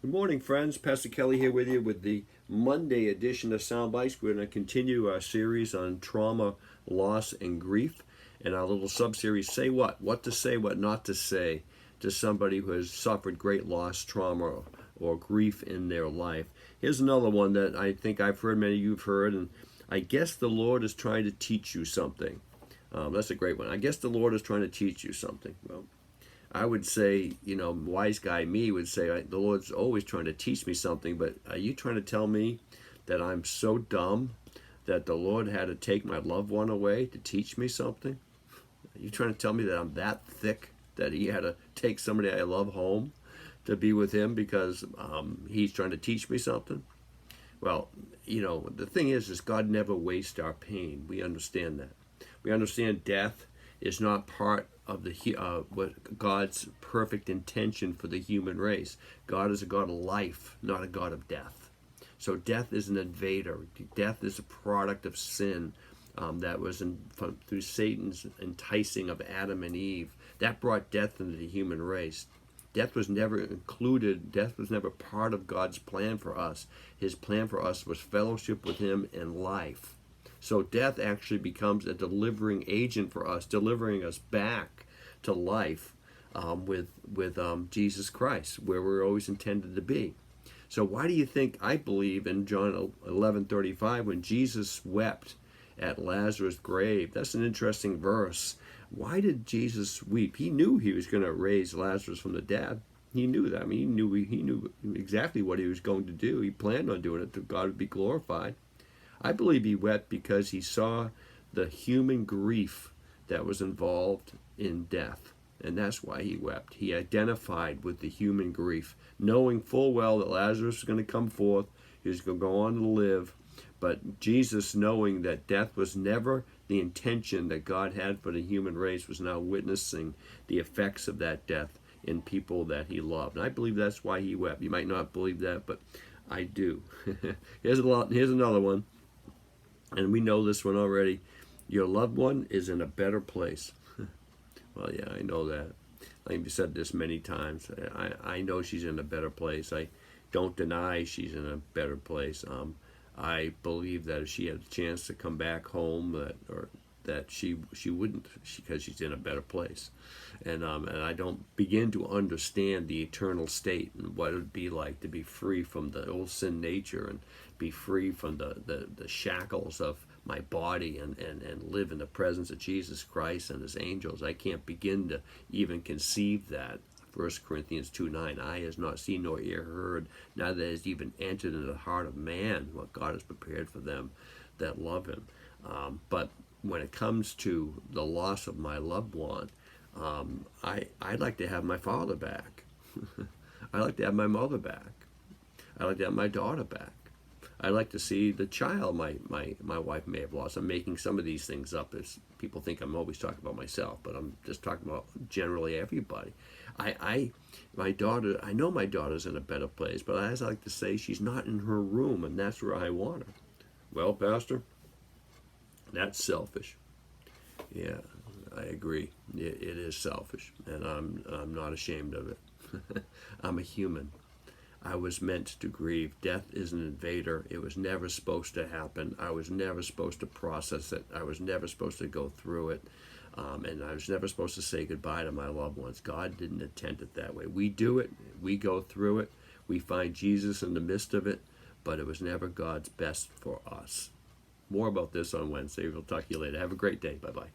Good morning, friends. Pastor Kelly here with you with the Monday edition of Sound Bytes. We're going to continue our series on trauma, loss, and grief. And our little sub-series, Say What? What to say, what not to say to somebody who has suffered great loss, trauma, or grief in their life. Here's another one that I think I've heard, many of you have heard, and I guess the Lord is trying to teach you something. That's a great one. I guess the Lord is trying to teach you something. Well, I would say, wise guy me would say, the Lord's always trying to teach me something, but are you trying to tell me that I'm so dumb that the Lord had to take my loved one away to teach me something? Are you trying to tell me that I'm that thick that he had to take somebody I love home to be with him because he's trying to teach me something? Well, the thing is God never wastes our pain. We understand that. We understand death is not part of what God's perfect intention for the human race. God is a God of life, not a God of death. So death is an invader. Death is a product of sin that was through Satan's enticing of Adam and Eve. That brought death into the human race. Death was never included. Death was never part of God's plan for us. His plan for us was fellowship with him and life. So death actually becomes a delivering agent for us, delivering us back to life with Jesus Christ, where we're always intended to be. So why do you think, I believe in John 11:35, when Jesus wept at Lazarus' grave? That's an interesting verse. Why did Jesus weep? He knew he was going to raise Lazarus from the dead. He knew that. I mean, he knew exactly what he was going to do. He planned on doing it, that God would be glorified. I believe he wept because he saw the human grief that was involved in death. And that's why he wept. He identified with the human grief, knowing full well that Lazarus was going to come forth, he was going to go on to live. But Jesus, knowing that death was never the intention that God had for the human race, was now witnessing the effects of that death in people that he loved. And I believe that's why he wept. You might not believe that, but I do. Here's another one. And we know this one already. Your loved one is in a better place. Well, yeah, I know that. I've said this many times. I know she's in a better place. I don't deny she's in a better place. I believe that if she had a chance to come back home, that she wouldn't, because she's in a better place. And I don't begin to understand the eternal state and what it would be like to be free from the old sin nature and be free from the shackles of my body and live in the presence of Jesus Christ and his angels. I can't begin to even conceive that. 1 Corinthians 2:9, eye has not seen nor ear heard, neither has even entered into the heart of man what God has prepared for them that love him. But when it comes to the loss of my loved one, I'd like to have my father back. I'd like to have my mother back. I'd like to have my daughter back. I'd like to see the child my wife may have lost. I'm making some of these things up as people think I'm always talking about myself, but I'm just talking about generally everybody. My daughter, I know my daughter's in a better place, but as I like to say, she's not in her room, and that's where I want her. Well, Pastor, that's selfish. Yeah, I agree. It is selfish, and I'm not ashamed of it. I'm a human. I was meant to grieve. Death is an invader. It was never supposed to happen. I was never supposed to process it. I was never supposed to go through it. And I was never supposed to say goodbye to my loved ones. God didn't intend it that way. We do it. We go through it. We find Jesus in the midst of it. But it was never God's best for us. More about this on Wednesday. We'll talk to you later. Have a great day. Bye-bye.